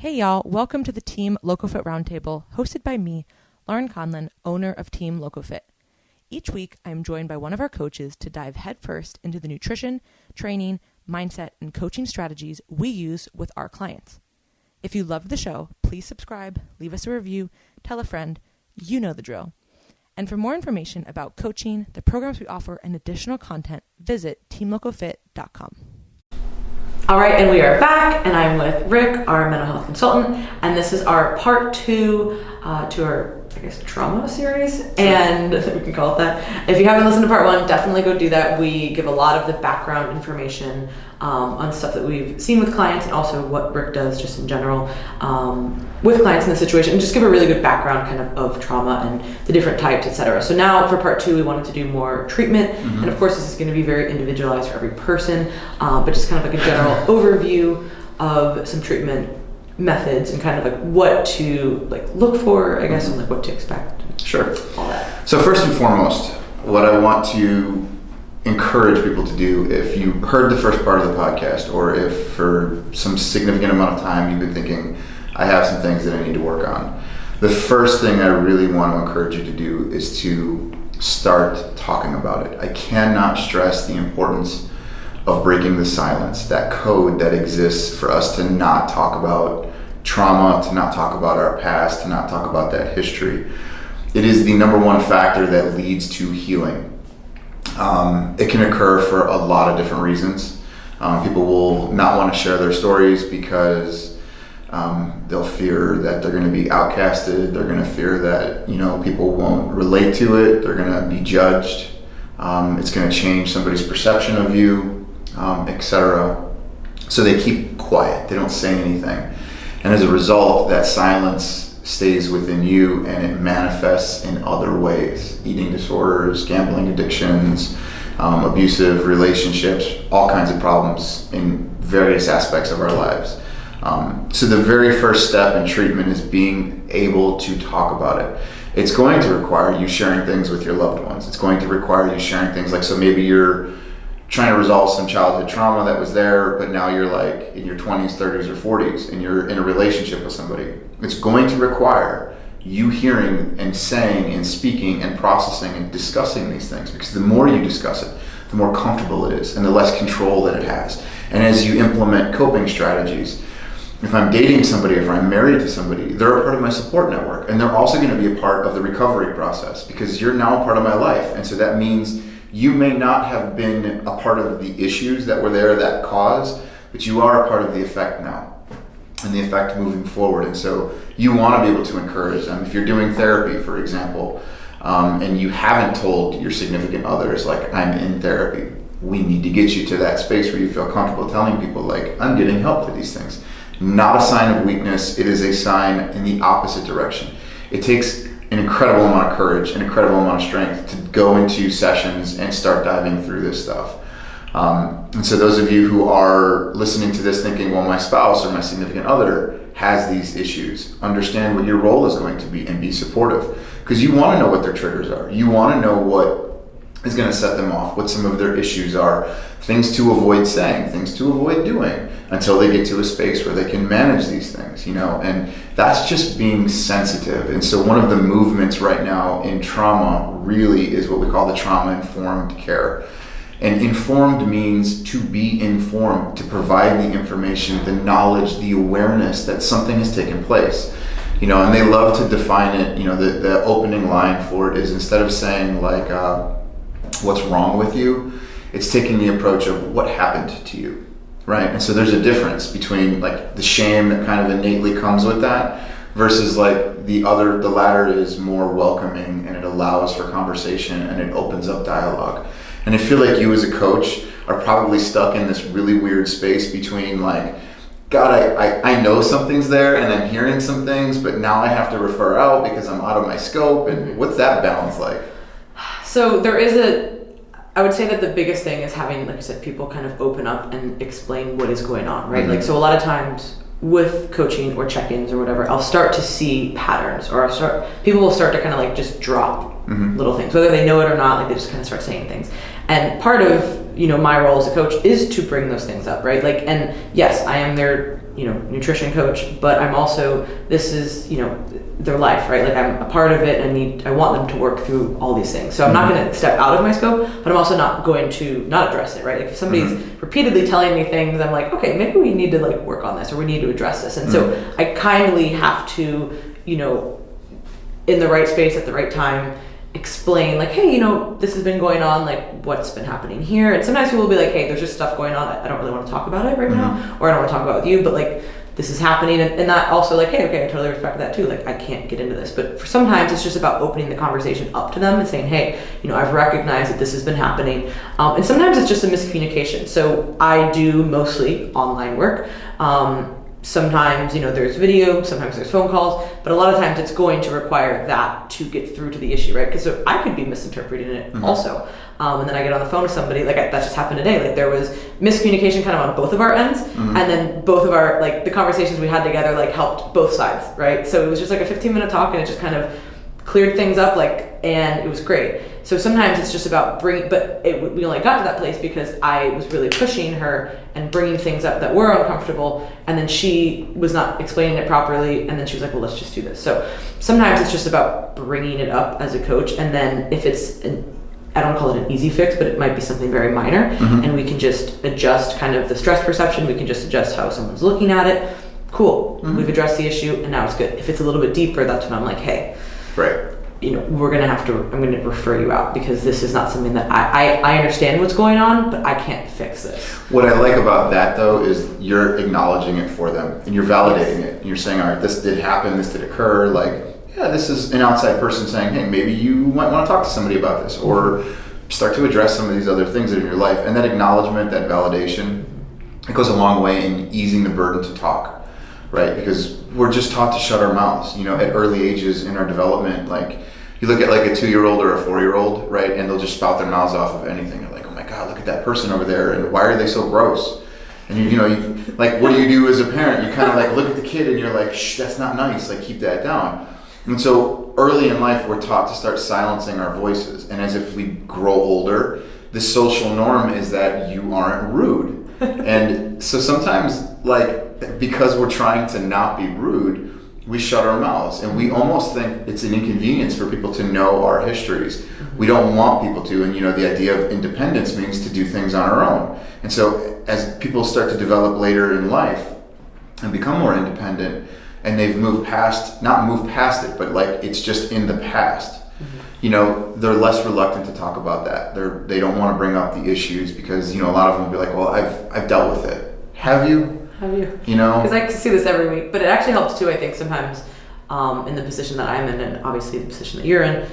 Hey y'all, welcome to the Team LoCoFit Roundtable, hosted by me, Laurin Conlon, owner of Team LoCoFit. Each week, I am joined by one of our coaches to dive headfirst into the nutrition, training, mindset, and coaching strategies we use with our clients. If you loved the show, please subscribe, leave us a review, tell a friend, you know the drill. And for more information about coaching, the programs we offer, and additional content, visit teamlocofit.com. All right, and we are back, and I'm with Rick, our mental health consultant, and this is our part two to our, trauma series, and we can call it that. If you haven't listened to part one, definitely go do that. We give a lot of the background information on stuff that we've seen with clients, and also what Rick does just in general with clients in this situation, and just give a really good background kind of trauma and the different types, etc. So now for part two, we wanted to do more treatment, and of course this is going to be very individualized for every person, but just kind of like a general overview of some treatment methods and kind of like what to look for, I guess, and like what to expect. Sure. All that. So first and foremost, what I want to encourage people to do, if you heard the first part of the podcast, or if for some significant amount of time you've been thinking, I have some things that I need to work on, the first thing I really want to encourage you to do is to start talking about it. I cannot stress the importance of breaking the silence, that code that exists for us to not talk about trauma, to not talk about our past, to not talk about that history. It is the number one factor that leads to healing. It can occur for a lot of different reasons. People will not want to share their stories because they'll fear that they're going to be outcasted. They're going to fear that people won't relate to it. They're going to be judged. It's going to change somebody's perception of you, etc. So they keep quiet. They don't say anything. And as a result, that silence stays within you and it manifests in other ways. Eating disorders, gambling addictions, abusive relationships, all kinds of problems in various aspects of our lives. So the very first step in treatment is being able to talk about it. It's going to require you sharing things with your loved ones. It's going to require you sharing things so maybe you're trying to resolve some childhood trauma that was there, but now you're in your 20s, 30s, or 40s, and you're in a relationship with somebody. It's going to require you hearing and saying and speaking and processing and discussing these things, because the more you discuss it, the more comfortable it is and the less control that it has. And as you implement coping strategies, if I'm dating somebody, if I'm married to somebody, they're a part of my support network, and they're also going to be a part of the recovery process, because you're now a part of my life. And so that means you may not have been a part of the issues that were there, that cause, but you are a part of the effect now, and the effect moving forward. And so you want to be able to encourage them. If you're doing therapy, for example, and you haven't told your significant others, I'm in therapy, we need to get you to that space where you feel comfortable telling people, I'm getting help for these things. Not a sign of weakness. It is a sign in the opposite direction. It takes an incredible amount of courage, an incredible amount of strength to go into sessions and start diving through this stuff. And so those of you who are listening to this thinking, well, my spouse or my significant other has these issues, understand what your role is going to be and be supportive, because you want to know what their triggers are. You want to know what is going to set them off, what some of their issues are, things to avoid saying, things to avoid doing, until they get to a space where they can manage these things, and that's just being sensitive. And so one of the movements right now in trauma really is what we call the trauma-informed care. And informed means to be informed, to provide the information, the knowledge, the awareness that something has taken place. And they love to define it, the opening line for it is, instead of saying what's wrong with you, it's taking the approach of what happened to you, right? And so there's a difference between the shame that kind of innately comes with that versus the latter is more welcoming, and it allows for conversation and it opens up dialogue. And I feel like you as a coach are probably stuck in this really weird space between God, I know something's there and I'm hearing some things, but now I have to refer out because I'm out of my scope. And what's that balance like? So I would say that the biggest thing is having, like I said, people kind of open up and explain what is going on, right? Mm-hmm. So a lot of times with coaching or check-ins or whatever, I'll start to see patterns, or people will start to kind of just drop little things, whether they know it or not, they just kind of start saying things. And part of, my role as a coach is to bring those things up, right? And yes, I am there nutrition coach, but I'm also, this is, their life, right? Like I'm a part of it and I want them to work through all these things. So I'm not going to step out of my scope, but I'm also not going to not address it, right? Like if somebody's repeatedly telling me things, I'm like, okay, maybe we need to like work on this or we need to address this. And so I kindly have to, in the right space at the right time, explain like, hey, this has been going on, like what's been happening here. And sometimes people will be like, hey, there's just stuff going on. I don't really want to talk about it right now, or I don't want to talk about it with you, but like this is happening. And that also like, hey, okay, I totally respect that too. Like I can't get into this, but for sometimes it's just about opening the conversation up to them and saying, hey, I've recognized that this has been happening. And sometimes it's just a miscommunication. So I do mostly online work. Sometimes, there's video, sometimes there's phone calls, but a lot of times it's going to require that to get through to the issue, right? Because I could be misinterpreting it also. And then I get on the phone with somebody, like that just happened today. Like there was miscommunication kind of on both of our ends. And then both of our, like the conversations we had together, like helped both sides, right? So it was just like a 15-minute talk and it just kind of cleared things up, and it was great. So sometimes it's just about we only got to that place because I was really pushing her and bringing things up that were uncomfortable, and then she was not explaining it properly, and then she was like, well, let's just do this. So sometimes it's just about bringing it up as a coach, and then if it's I don't call it an easy fix, but it might be something very minor, and we can just adjust kind of the stress perception, we can just adjust how someone's looking at it. Cool, we've addressed the issue, and now it's good. If it's a little bit deeper, that's when I'm like, hey, right, I'm going to refer you out because this is not something that I understand what's going on, but I can't fix this. What I like about that though is you're acknowledging it for them and you're validating it. And you're saying, all right, this did happen, this did occur. Like, yeah, this is an outside person saying, hey, maybe you might want to talk to somebody about this, or start to address some of these other things that are in your life. And that acknowledgement, that validation, it goes a long way in easing the burden to talk, right? Because we're just taught to shut our mouths, at early ages in our development. Like you look at like a 2-year-old or a 4-year-old, right? And they'll just spout their mouths off of anything. They're like, oh my God, look at that person over there. And why are they so gross? And you like, what do you do as a parent? You kind of like look at the kid and you're like, shh, that's not nice. Like keep that down. And so early in life, we're taught to start silencing our voices. And as we grow older, the social norm is that you aren't rude. And so sometimes like, because we're trying to not be rude, we shut our mouths, and we almost think it's an inconvenience for people to know our histories. We don't want people to, and the idea of independence means to do things on our own. And so as people start to develop later in life and become more independent, and they've not moved past it, but like it's just in the past, they're less reluctant to talk about that. They don't want to bring up the issues because, a lot of them will be like, well, I've dealt with it. Have you? Because I see this every week, but it actually helps too, I think, sometimes in the position that I'm in, and obviously the position that you're in.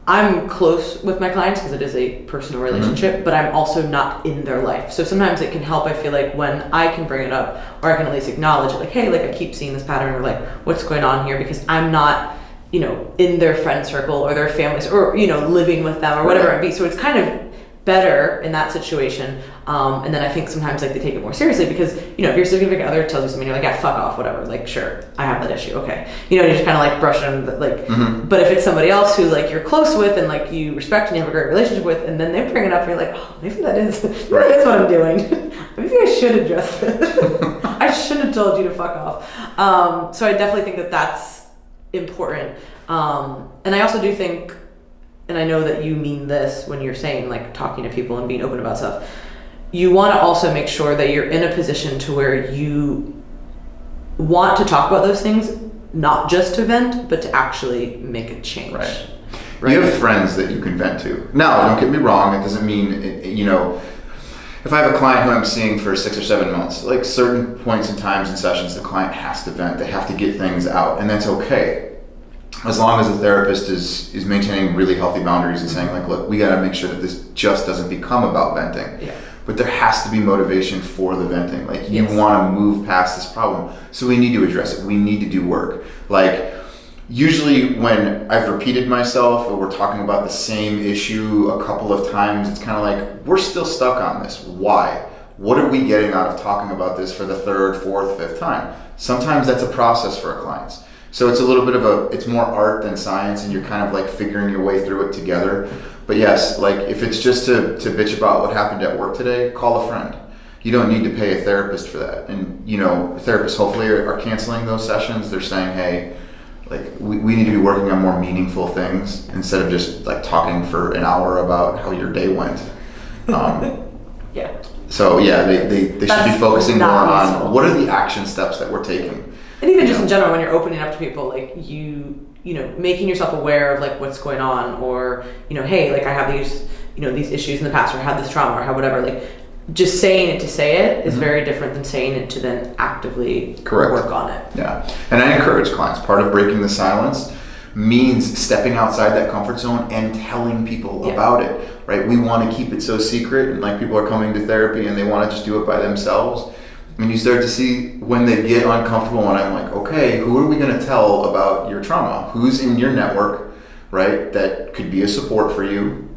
I'm close with my clients because it is a personal relationship, but I'm also not in their life. So sometimes it can help, I feel like, when I can bring it up, or I can at least acknowledge it, like, hey, like I keep seeing this pattern, or like, what's going on here? Because I'm not, in their friend circle or their families, or, living with them or whatever it be. So it's kind of better in that situation. And then I think sometimes like they take it more seriously because, if your significant other tells you something, you're like, yeah, fuck off, whatever. Like, sure, I have that issue. Okay. You just kind of like brush them, like, but if it's somebody else who like you're close with and like you respect and you have a great relationship with, and then they bring it up and you're like, oh, maybe that is what I'm doing. Maybe I should address this. I shouldn't have told you to fuck off. So I definitely think that that's important. And I also do think, and I know that you mean this when you're saying like talking to people and being open about stuff, you want to also make sure that you're in a position to where you want to talk about those things, not just to vent, but to actually make a change. Right. You have friends that you can vent to. Now, don't get me wrong, it doesn't mean, if I have a client who I'm seeing for 6 or 7 months, like certain points in times and sessions, the client has to vent, they have to get things out, and that's okay. As long as the therapist is maintaining really healthy boundaries and saying like, look, we got to make sure that this just doesn't become about venting. Yeah. But there has to be motivation for the venting. Like you want to move past this problem. So we need to address it. We need to do work. Like usually when I've repeated myself or we're talking about the same issue a couple of times, it's kind of like, we're still stuck on this. Why? What are we getting out of talking about this for the 3rd, 4th, 5th time? Sometimes that's a process for our clients. So it's a little bit of it's more art than science, and you're kind of like figuring your way through it together. But yes, like if it's just to bitch about what happened at work today, call a friend. You don't need to pay a therapist for that. And, therapists hopefully are canceling those sessions. They're saying, hey, like we need to be working on more meaningful things instead of just like talking for an hour about how your day went. Yeah. So yeah, they should be focusing more on what are the action steps that we're taking. And even just in general, when you're opening up to people, like making yourself aware of like what's going on, or, hey, like I have these, these issues in the past, or I had this trauma, or how whatever, like just saying it to say it is very different than saying it to then actively work on it. Yeah. And I encourage clients, part of breaking the silence means stepping outside that comfort zone and telling people about it, right? We want to keep it so secret, and like people are coming to therapy and they want to just do it by themselves. And you start to see when they get uncomfortable, and I'm like, okay, who are we going to tell about your trauma? Who's in your network, right? That could be a support for you.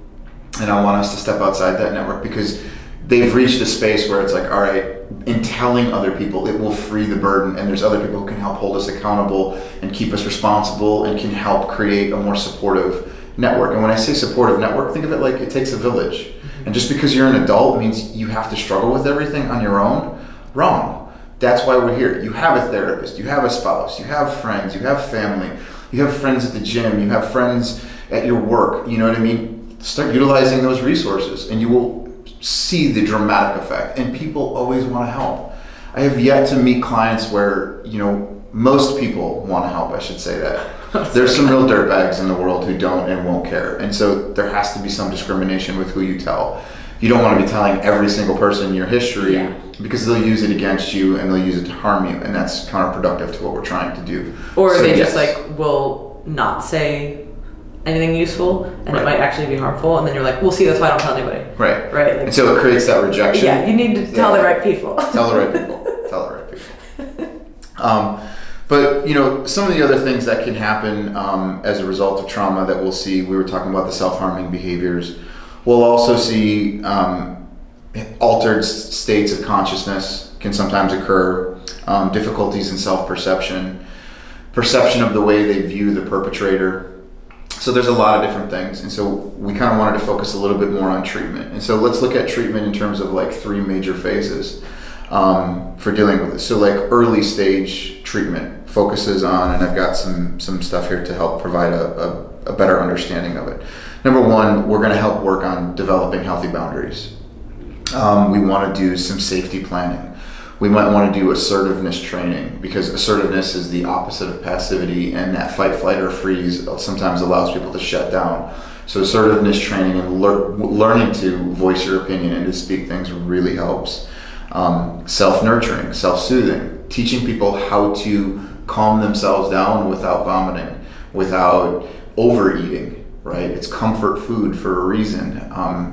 And I want us to step outside that network, because they've reached a space where it's like, all right, in telling other people, it will free the burden, and there's other people who can help hold us accountable and keep us responsible and can help create a more supportive network. And when I say supportive network, think of it like it takes a village. And just because you're an adult means you have to struggle with everything on your own. Wrong. That's why we're here. You have a therapist, you have a spouse, you have friends, you have family, you have friends at the gym, you have friends at your work, you know what I mean? Start utilizing those resources and you will see the dramatic effect. And people always want to help. I have yet to meet clients where, most people want to help, I should say that. There's some real dirtbags in the world who don't and won't care. And so there has to be some discrimination with who you tell. You don't want to be telling every single person your history because they'll use it against you and they'll use it to harm you. And that's counterproductive to what we're trying to do. Or they just will not say anything useful and it might actually be harmful. And then you're like, well, see, that's why I don't tell anybody. Right. Right. And so it creates that rejection. Yeah, you need to tell the right people. Tell the right people. Tell the right people. But, some of the other things that can happen as a result of trauma that we'll see, we were talking about the self-harming behaviors. We'll also see altered states of consciousness can sometimes occur, difficulties in self-perception, perception of the way they view the perpetrator. So there's a lot of different things. And so we kind of wanted to focus a little bit more on treatment. And so let's look at treatment in terms of like 3 major phases for dealing with this. So like early stage treatment focuses on, and I've got some stuff here to help provide a better understanding of it. Number 1, we're going to help work on developing healthy boundaries. We want to do some safety planning. We might want to do assertiveness training, because assertiveness is the opposite of passivity, and that fight, flight, or freeze sometimes allows people to shut down. So assertiveness training and learning to voice your opinion and to speak things really helps. Self-nurturing, self-soothing, teaching people how to calm themselves down without vomiting, without overeating. Right? It's comfort food for a reason.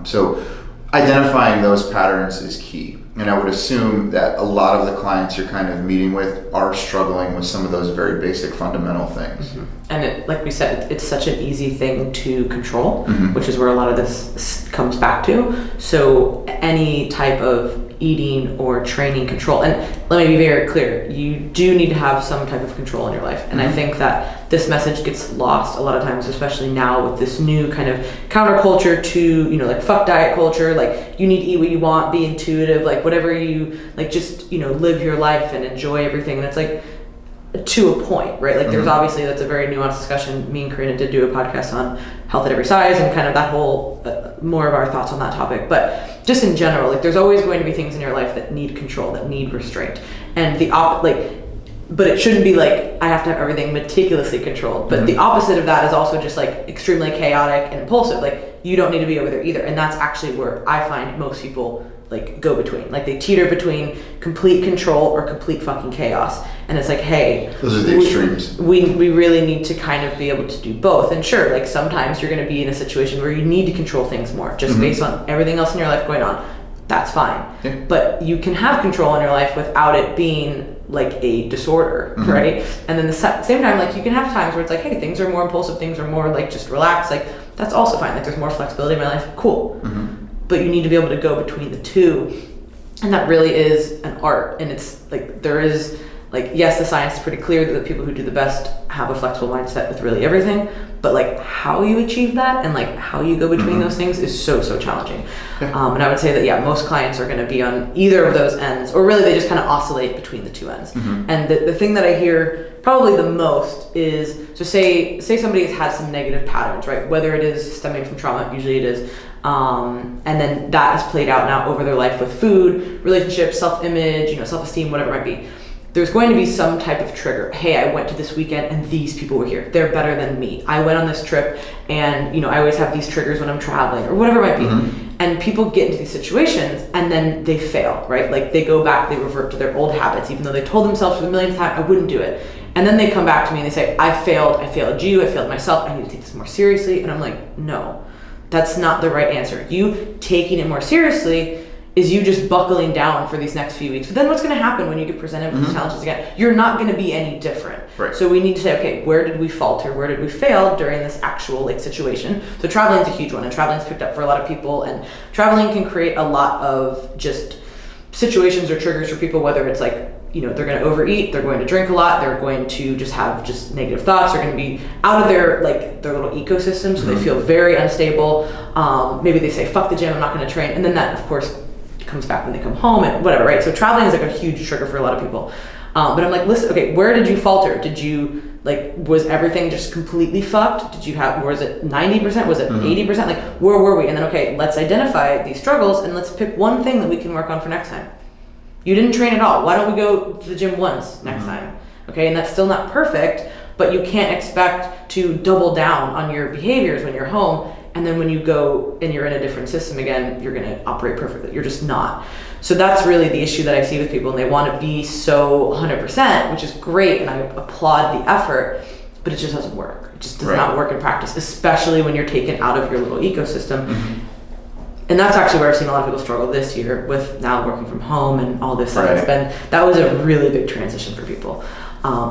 So identifying those patterns is key. And I would assume that a lot of the clients you're kind of meeting with are struggling with some of those very basic fundamental things. Mm-hmm. And like we said, it's such an easy thing to control, which is where a lot of this comes back to. So any type of eating or training control, and let me be very clear, you do need to have some type of control in your life. And I think that this message gets lost a lot of times, especially now with this new kind of counterculture to, like fuck diet culture, like you need to eat what you want, be intuitive, like whatever you like, just, live your life and enjoy everything. And it's like, to a point, right? Like there's obviously, that's a very nuanced discussion. Me and Karina did do a podcast on health at every size and kind of that whole, more of our thoughts on that topic. But just in general, like there's always going to be things in your life that need control, that need restraint. And but it shouldn't be like, I have to have everything meticulously controlled. But the opposite of that is also just like extremely chaotic and impulsive. Like you don't need to be over there either. And that's actually where I find most people like go between, like they teeter between complete control or complete fucking chaos. And it's like, hey, those are the extremes. We really need to kind of be able to do both. And sure, like sometimes you're going to be in a situation where you need to control things more just based on everything else in your life going on. That's fine. Yeah. But you can have control in your life without it being like a disorder, right? And then the same time, like you can have times where it's like, hey, things are more impulsive, things are more like just relaxed, like that's also fine. Like there's more flexibility in my life, cool. But you need to be able to go between the two. And that really is an art. And it's like, there is like, yes, the science is pretty clear that the people who do the best have a flexible mindset with really everything, but like how you achieve that and like how you go between those things is so challenging. And I would say that, yeah, most clients are going to be on either of those ends, or really they just kind of oscillate between the two ends. And the thing that I hear probably the most is, so say somebody has had some negative patterns, right? Whether it is stemming from trauma, usually it is, and then that has played out now over their life with food, relationships, self-image, self-esteem, whatever it might be. There's going to be some type of trigger. Hey, I went to this weekend and these people were here. They're better than me. I went on this trip and, I always have these triggers when I'm traveling, or whatever it might be. And people get into these situations and then they fail, right? Like they go back, they revert to their old habits, even though they told themselves for the millionth time, I wouldn't do it. And then they come back to me and they say, I failed you, I failed myself, I need to take this more seriously. And I'm like, no, that's not the right answer. You taking it more seriously is you just buckling down for these next few weeks. But then what's going to happen when you get presented with these challenges again? You're not going to be any different. Right. So we need to say, okay, where did we falter? Where did we fail during this actual situation? So traveling is a huge one, and traveling is picked up for a lot of people. And traveling can create a lot of just situations or triggers for people, whether it's like, they're going to overeat, they're going to drink a lot, they're going to just have just negative thoughts, they're going to be out of their little ecosystem, so they feel very unstable. Maybe they say, fuck the gym, I'm not going to train. And then that, of course, comes back when they come home and whatever, right? So traveling is like a huge trigger for a lot of people. But I'm like, listen, okay, where did you falter? Did you, was everything just completely fucked? Was it 90%? Was it 80%? Like, where were we? And then, okay, let's identify these struggles and let's pick one thing that we can work on for next time. You didn't train at all. Why don't we go to the gym once next time? Okay, and that's still not perfect, but you can't expect to double down on your behaviors when you're home. And then when you go and you're in a different system again, you're going to operate perfectly. You're just not. So that's really the issue that I see with people, and they want to be so 100%, which is great, and I applaud the effort, but it just doesn't work. It just does not work in practice, especially when you're taken out of your little ecosystem. And that's actually where I've seen a lot of people struggle this year with now working from home and all this stuff. That was a really big transition for people.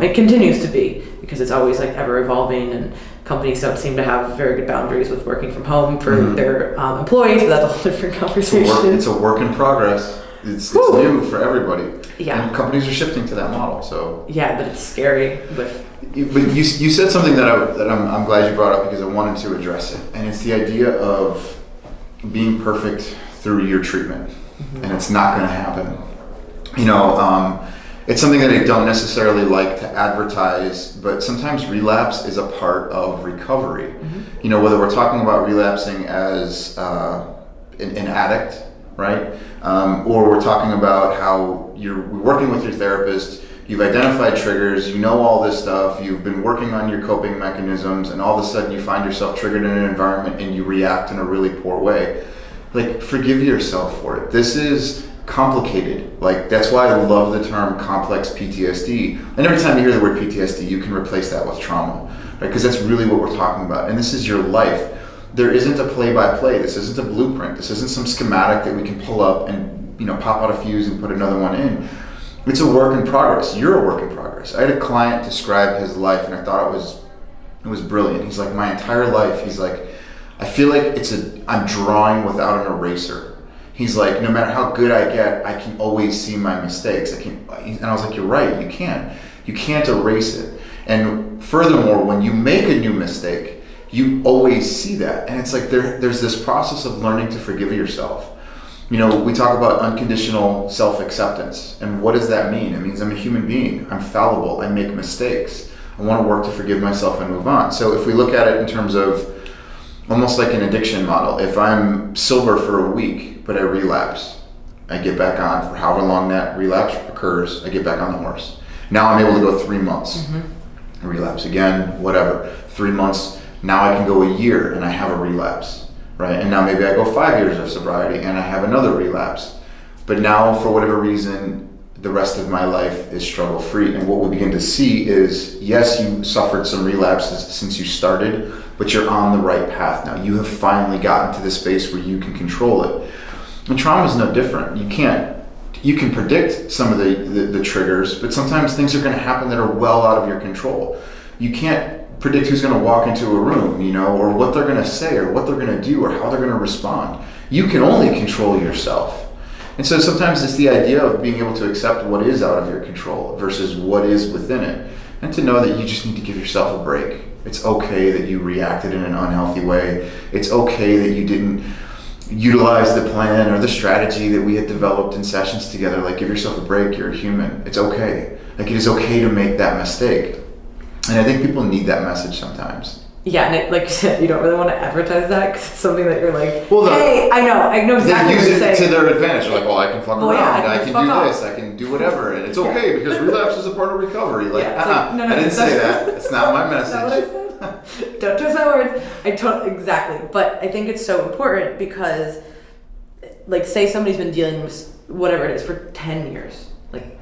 It continues to be, because it's always like ever evolving, and companies don't seem to have very good boundaries with working from home for their employees, but that's a whole different conversation. It's a work in progress. It's new for everybody. Yeah. And companies are shifting to that model. So yeah, but it's scary. But you said something that I'm glad you brought up, because I wanted to address it, and it's the idea of being perfect through your treatment, and it's not going to happen. It's something that I don't necessarily like to advertise, but sometimes relapse is a part of recovery. Whether we're talking about relapsing as an addict, right? Or we're talking about how you're working with your therapist, you've identified triggers, you know all this stuff, you've been working on your coping mechanisms, and all of a sudden you find yourself triggered in an environment and you react in a really poor way. Like, forgive yourself for it. This is complicated. Like, that's why I love the term complex PTSD. And every time you hear the word PTSD, you can replace that with trauma, right? Because that's really what we're talking about. And this is your life. There isn't a play-by-play. This isn't a blueprint. This isn't some schematic that we can pull up and, pop out a fuse and put another one in. It's a work in progress. You're a work in progress. I had a client describe his life, and I thought it was brilliant. He's like, my entire life, he's like, I feel like I'm drawing without an eraser. He's like, no matter how good I get, I can always see my mistakes. And I was like, you're right, you can't erase it. And furthermore, when you make a new mistake, you always see that. And it's like there's this process of learning to forgive yourself. We talk about unconditional self-acceptance. And what does that mean? It means I'm a human being. I'm fallible. I make mistakes. I want to work to forgive myself and move on. So if we look at it in terms of almost like an addiction model, if I'm sober for a week, but I relapse, I get back on for however long that relapse occurs, I get back on the horse. Now I'm able to go 3 months. I relapse again, whatever. 3 months, now I can go a year and I have a relapse. Right, and now maybe I go 5 years of sobriety and I have another relapse. But now, for whatever reason, the rest of my life is struggle-free. And what we begin to see is, yes, you suffered some relapses since you started, but you're on the right path now. You have finally gotten to the space where you can control it. And trauma is no different. You can predict some of the triggers, but sometimes things are going to happen that are well out of your control. You can't predict who's going to walk into a room, or what they're going to say, or what they're going to do, or how they're going to respond. You can only control yourself. And so sometimes it's the idea of being able to accept what is out of your control versus what is within it. And to know that you just need to give yourself a break. It's okay that you reacted in an unhealthy way. It's okay that you didn't utilize the plan or the strategy that we had developed in sessions together. Like, give yourself a break. You're a human. It's okay. Like, it is okay to make that mistake. And I think people need that message sometimes. Yeah, and like you said, you don't really want to advertise that because it's something that you're like, well, hey, I know exactly what you're saying. They use it to their advantage. They're like, well, I can fuck around, yeah, I can do this, I can do whatever, and it's okay because relapse is a part of recovery. Like, no, I didn't say that. It's not my message. Not what I said. Don't twist my words. Exactly. But I think it's so important because, like, say somebody's been dealing with whatever it is for 10 years. Like,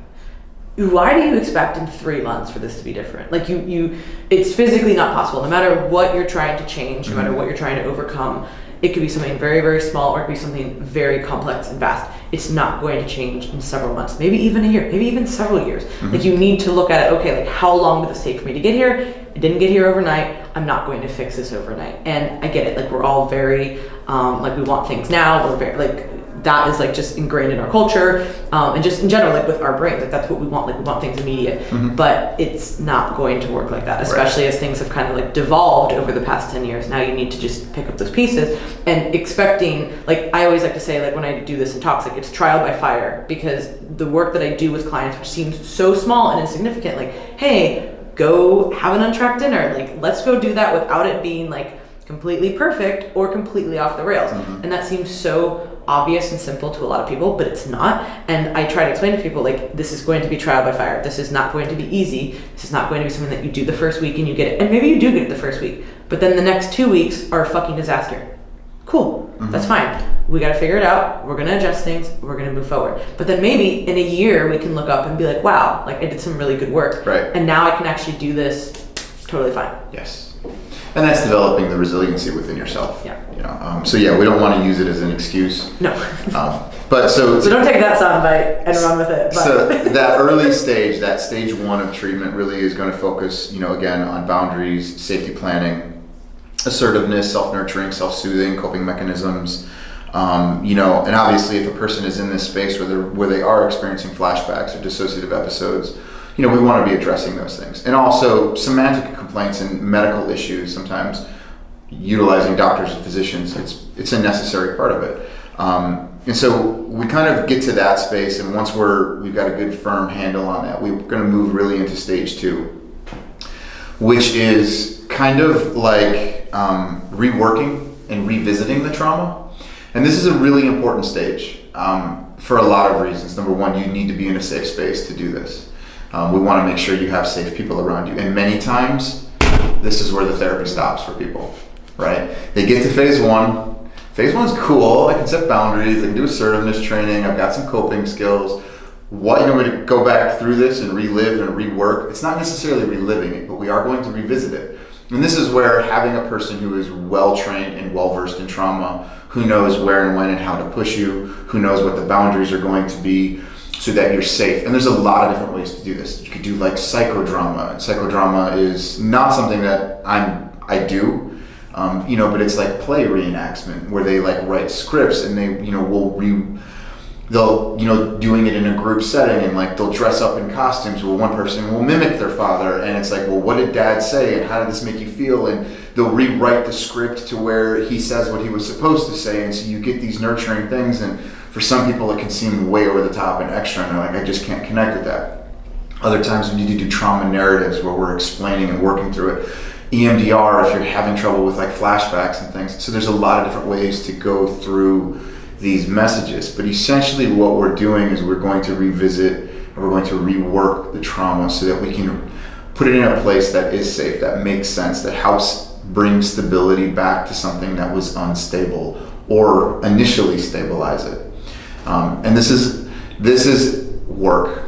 why do you expect in 3 months for this to be different? Like, it's physically not possible. No matter what you're trying to change, no matter what you're trying to overcome, it could be something very, very small or it could be something very complex and vast. It's not going to change in several months, maybe even a year, maybe even several years. Like, you need to look at it, okay, like, how long did this take for me to get here? I didn't get here overnight. I'm not going to fix this overnight. And I get it. Like, we're all very, like, we want things now. We're very, like, that is like just ingrained in our culture, and just in general, like with our brains, like that's what we want. Like, we want things immediate, but it's not going to work like that, especially as things have kind of like devolved over the past 10 years. Now you need to just pick up those pieces and expecting, like I always like to say, like when I do this in talks, like it's trial by fire, because the work that I do with clients, which seems so small and insignificant, like, hey, go have an untracked dinner. Like, let's go do that without it being like completely perfect or completely off the rails. And that seems so obvious and simple to a lot of people, but it's not. And I try to explain to people, like, this is going to be trial by fire. This is not going to be easy. This is not going to be something that you do the first week and you get it. And maybe you do get it the first week, but then the next 2 weeks are a fucking disaster. Cool. That's fine. We got to figure it out. We're going to adjust things. We're going to move forward. But then maybe in a year we can look up and be like, wow, like I did some really good work. Right. And now I can actually do this totally fine. Yes. And that's developing the resiliency within yourself. Yeah. You know, so yeah, we don't want to use it as an excuse. No. But so don't take that soundbite and run with it. But. So that early stage, that stage 1 of treatment, really is going to focus, you know, again on boundaries, safety planning, assertiveness, self-nurturing, self-soothing, coping mechanisms. You know, and obviously, if a person is in this space where they are experiencing flashbacks or dissociative episodes, you know, we want to be addressing those things. And also semantic complaints and medical issues, sometimes utilizing doctors and physicians, it's a necessary part of it. And so we kind of get to that space, and once we've got a good firm handle on that, we're going to move really into stage 2, which is kind of like reworking and revisiting the trauma. And this is a really important stage for a lot of reasons. Number one, you need to be in a safe space to do this. We want to make sure you have safe people around you. And many times, this is where the therapy stops for people, right? They get to phase 1. Phase 1 is cool. I can set boundaries. I can do assertiveness training. I've got some coping skills. What, you know, to go back through this and relive and rework. It's not necessarily reliving it, but we are going to revisit it. And this is where having a person who is well-trained and well-versed in trauma, who knows where and when and how to push you, who knows what the boundaries are going to be, so that you're safe. And there's a lot of different ways to do this. You could do like psychodrama. And psychodrama is not something that I do, you know, but it's like play reenactment where they like write scripts and they, you know, they'll, you know, doing it in a group setting and like they'll dress up in costumes where one person will mimic their father and it's like, well, what did dad say and how did this make you feel? And they'll rewrite the script to where he says what he was supposed to say. And so you get these nurturing things, and for some people it can seem way over the top and extra and they're like, I just can't connect with that. Other times we need to do trauma narratives where we're explaining and working through it. EMDR if you're having trouble with like flashbacks and things. So there's a lot of different ways to go through these messages, but essentially what we're doing is we're going to revisit and we're going to rework the trauma so that we can put it in a place that is safe, that makes sense, that helps bring stability back to something that was unstable or initially stabilize it. And this is work.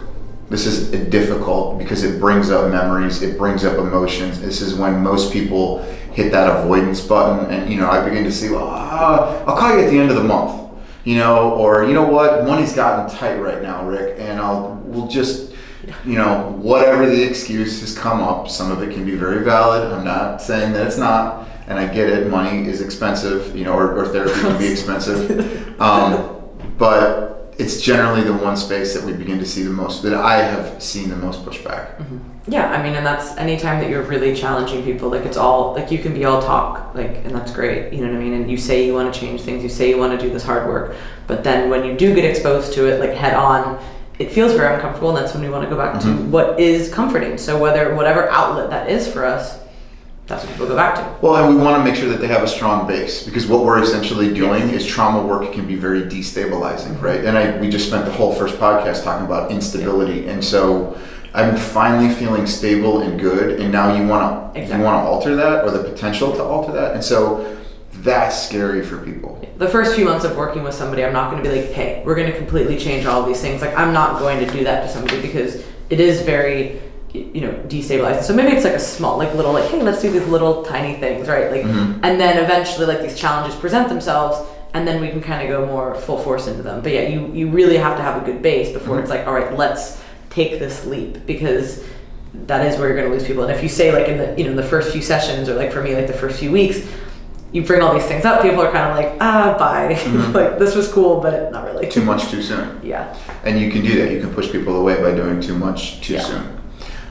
This is difficult because it brings up memories, it brings up emotions. This is when most people hit that avoidance button and, you know, I begin to see, well, I'll call you at the end of the month. You know, or you know what, money's gotten tight right now, Rick, and we'll just, you know, whatever the excuse has come up, some of it can be very valid. I'm not saying that it's not, and I get it, money is expensive, you know, or therapy can be expensive. But it's generally the one space that we begin to see the most, that I have seen the most pushback. Mm-hmm. Yeah, I mean, and that's anytime that you're really challenging people, like it's all, like you can be all talk, like, and that's great, you know what I mean? And you say you want to change things, you say you want to do this hard work, but then when you do get exposed to it, like head on, it feels very uncomfortable, and that's when we want to go back to what is comforting. So whatever outlet that is for us, that's what people go back to. Well, and we want to make sure that they have a strong base, because what we're essentially doing is trauma work can be very destabilizing, right? And we just spent the whole first podcast talking about instability, and so I'm finally feeling stable and good, and now you want to alter that, or the potential to alter that, and so that's scary for people. The first few months of working with somebody, I'm not going to be like, hey, we're going to completely change all of these things. Like, I'm not going to do that to somebody, because it is very, destabilizing. So maybe it's like a small, like little, like, hey, let's do these little tiny things, right? Like, and then eventually, like, these challenges present themselves, and then we can kind of go more full force into them. But yeah, you really have to have a good base before it's like, all right, let's take this leap, because that is where you're going to lose people. And if you say, like, in the the first few sessions, or like for me, like the first few weeks, you bring all these things up, people are kind of like, bye. Like, this was cool, but not really. Too much too soon. Yeah. And you can do that. You can push people away by doing too much too soon.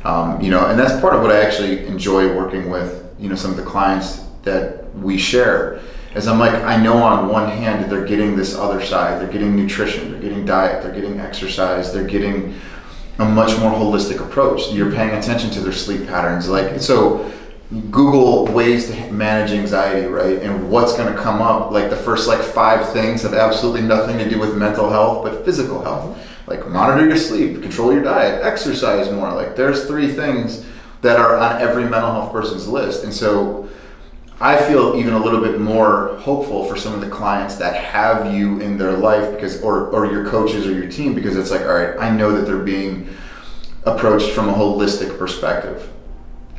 And that's part of what I actually enjoy working with, some of the clients that we share, is I'm like, I know on one hand they're getting this other side, they're getting nutrition, they're getting diet, they're getting exercise, they're getting a much more holistic approach. You're paying attention to their sleep patterns. Like, so Google ways to manage anxiety, right? And what's going to come up, like the first 5 things have absolutely nothing to do with mental health, but physical health. Like, monitor your sleep, control your diet, exercise more. Like, there's 3 things that are on every mental health person's list. And so I feel even a little bit more hopeful for some of the clients that have you in their life, because, or your coaches or your team, because it's like, all right, I know that they're being approached from a holistic perspective.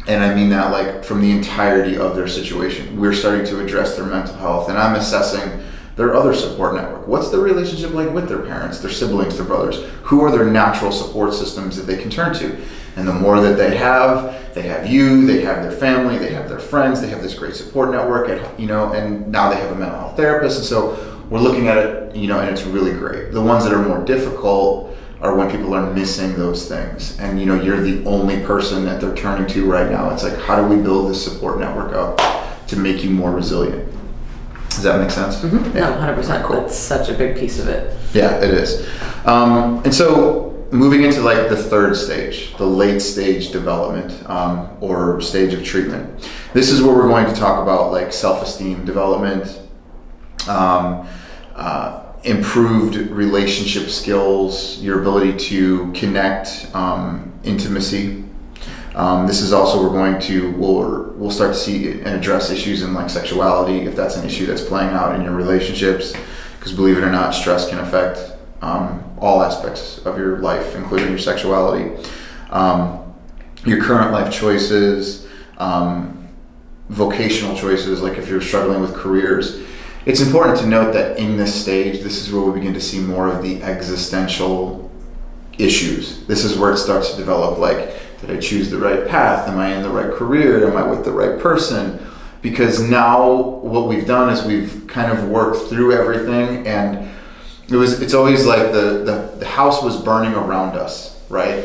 And I mean that, like, from the entirety of their situation. We're starting to address their mental health, and I'm assessing their other support network. What's the relationship like with their parents, their siblings, their brothers? Who are their natural support systems that they can turn to? And the more that they have you, they have their family, they have their friends, they have this great support network, and now they have a mental health therapist. And so we're looking at it, and it's really great. The ones that are more difficult are when people are missing those things, and you're the only person that they're turning to right now. It's like, how do we build this support network up to make you more resilient? Does that make sense? Mm-hmm. Yeah. No, 100%. Cool. That's such a big piece of it. Yeah, it is. And so moving into the 3rd stage, the late stage development, or stage of treatment. This is where we're going to talk about self-esteem development, improved relationship skills, your ability to connect, intimacy. This is also we'll start to see and address issues in sexuality, if that's an issue that's playing out in your relationships, because believe it or not, stress can affect all aspects of your life, including your sexuality, your current life choices, vocational choices, like if you're struggling with careers. It's important to note that in this stage, this is where we begin to see more of the existential issues. This is where it starts to develop, did I choose the right path? Am I in the right career? Am I with the right person? Because now what we've done is we've kind of worked through everything, and it's always like the house was burning around us, right?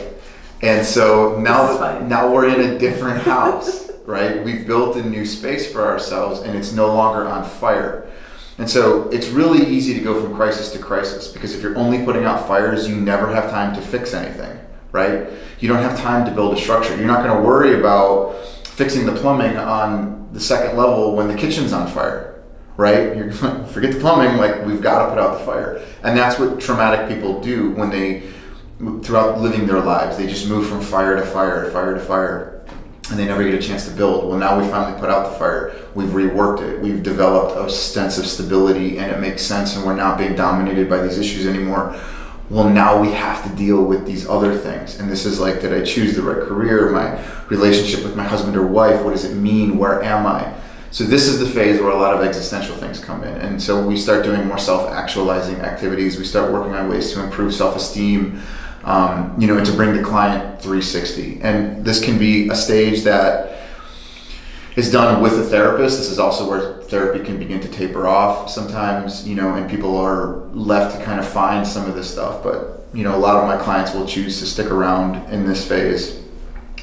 And so now we're in a different house, right? We've built a new space for ourselves, and it's no longer on fire. And so it's really easy to go from crisis to crisis, because if you're only putting out fires, you never have time to fix anything, right? You don't have time to build a structure. You're not going to worry about fixing the plumbing on the 2nd level when the kitchen's on fire, right? You're forget the plumbing, we've got to put out the fire. And that's what traumatic people do when throughout living their lives, they just move from fire to fire, fire to fire, and they never get a chance to build. Well, now we finally put out the fire. We've reworked it. We've developed a sense of stability, and it makes sense, and we're not being dominated by these issues anymore. Well, now we have to deal with these other things. And this is did I choose the right career? My relationship with my husband or wife, what does it mean? Where am I? So this is the phase where a lot of existential things come in. And so we start doing more self-actualizing activities. We start working on ways to improve self-esteem, and to bring the client 360. And this can be a stage that is done with a therapist. This is also where therapy can begin to taper off sometimes, and people are left to kind of find some of this stuff. But, a lot of my clients will choose to stick around in this phase.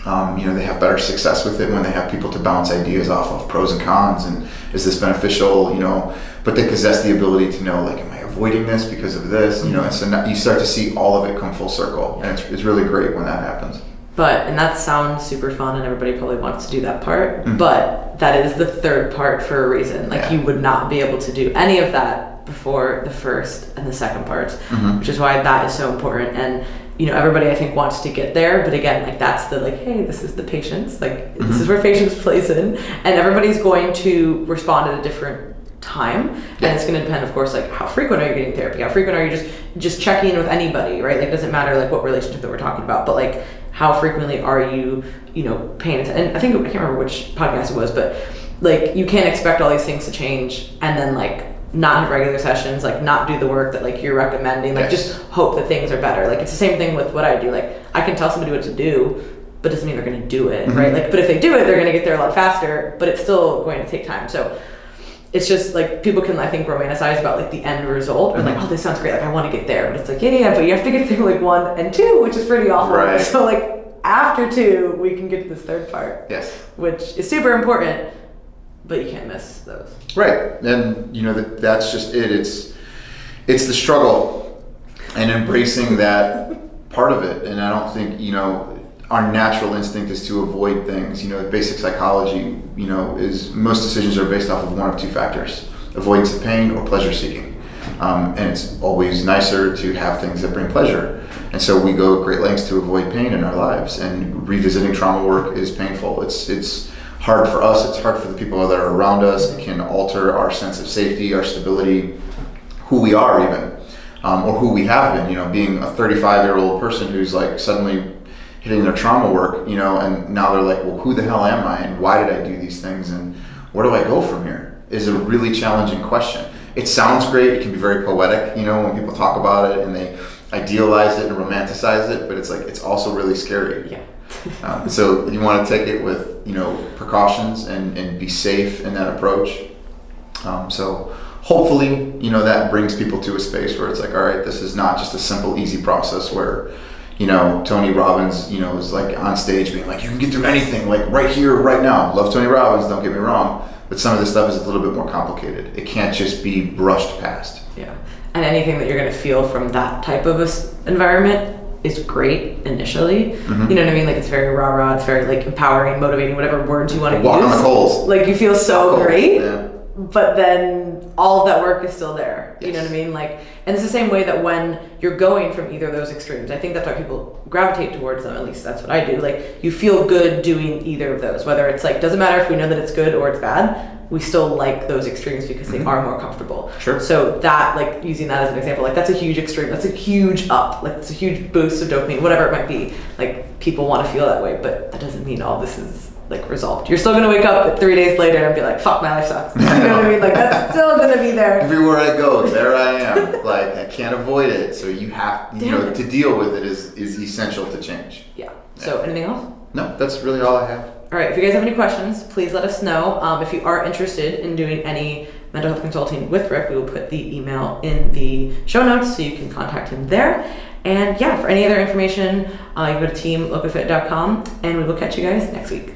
They have better success with it when they have people to bounce ideas off of, pros and cons, and is this beneficial, but they possess the ability to know, like, am I avoiding this because of this, and so now you start to see all of it come full circle, and it's really great when that happens. And that sounds super fun, and everybody probably wants to do that part, but that is the third part for a reason. Like, you would not be able to do any of that before the first and the second parts, which is why that is so important. And everybody, I think, wants to get there, but again, like, that's the, like, hey, this is the patience, like, this is where patience plays in, and everybody's going to respond at a different time, and it's going to depend, of course, like, how frequent are you getting therapy, how frequent are you just checking in with anybody, right? Like, it doesn't matter, like, what relationship that we're talking about, but, like, how frequently are you paying attention? And I can't remember which podcast it was, but, like, you can't expect all these things to change and then, like, not have regular sessions, like, not do the work that, like, you're recommending, like, just hope that things are better. Like, it's the same thing with what I do. Like, I can tell somebody what to do, but it doesn't mean they're going to do it, right? Like, but if they do it, they're going to get there a lot faster, but it's still going to take time. So it's just, like, people can, I think, romanticize about, like, the end result, or like, oh, this sounds great, like, I want to get there, but it's like, yeah, but you have to get through, like, 1 and 2, which is pretty awful. Right. So, like, after 2, we can get to this third part, which is super important, but you can't miss those. Right, and that's just it. It's the struggle and embracing that part of it. And I don't think our natural instinct is to avoid things. Basic psychology, is most decisions are based off of one of two factors: avoidance of pain or pleasure seeking. And it's always nicer to have things that bring pleasure. And so we go great lengths to avoid pain in our lives. And revisiting trauma work is painful. It's hard for us, it's hard for the people that are around us. It can alter our sense of safety, our stability, who we are even, or who we have been, being a 35-year-old person who's, like, suddenly hitting their trauma work, and now they're like, well, who the hell am I, and why did I do these things, and where do I go from here, is a really challenging question. It sounds great, it can be very poetic, when people talk about it and they idealize it and romanticize it, but it's like, it's also really scary. So you want to take it with precautions and be safe in that approach. So hopefully that brings people to a space where it's like, all right, this is not just a simple, easy process where Tony Robbins is, like, on stage being like, you can get through anything, like, right here, right now. Love Tony Robbins, don't get me wrong, but some of this stuff is a little bit more complicated. It can't just be brushed past. And anything that you're going to feel from that type of environment is great initially. You know what I mean? Like, it's very rah-rah, it's very, like, empowering, motivating, whatever words you want to use. Walk on the coals. Like, you feel so great, yeah. But then all of that work is still there. You know what I mean? Like, and it's the same way that when you're going from either of those extremes, I think that's why people gravitate towards them, at least that's what I do. Like, you feel good doing either of those, whether it's, like, doesn't matter if we know that it's good or it's bad, we still like those extremes because they are more comfortable. Sure. So that, like, using that as an example, like, that's a huge extreme, that's a huge up, like, it's a huge boost of dopamine, whatever it might be. Like, people want to feel that way, but that doesn't mean all this is, like, resolved. You're still going to wake up 3 days later and be like, fuck, my life sucks. You know what I mean? Like, that's still going to be there. Everywhere I go, there I am. Like, I can't avoid it. So you have, to deal with it is essential to change. So anything else? No, that's really all I have. All right. If you guys have any questions, please let us know. If you are interested in doing any mental health consulting with Rick, we will put the email in the show notes so you can contact him there. And for any other information, you go to teamlocofit.com, and we will catch you guys next week.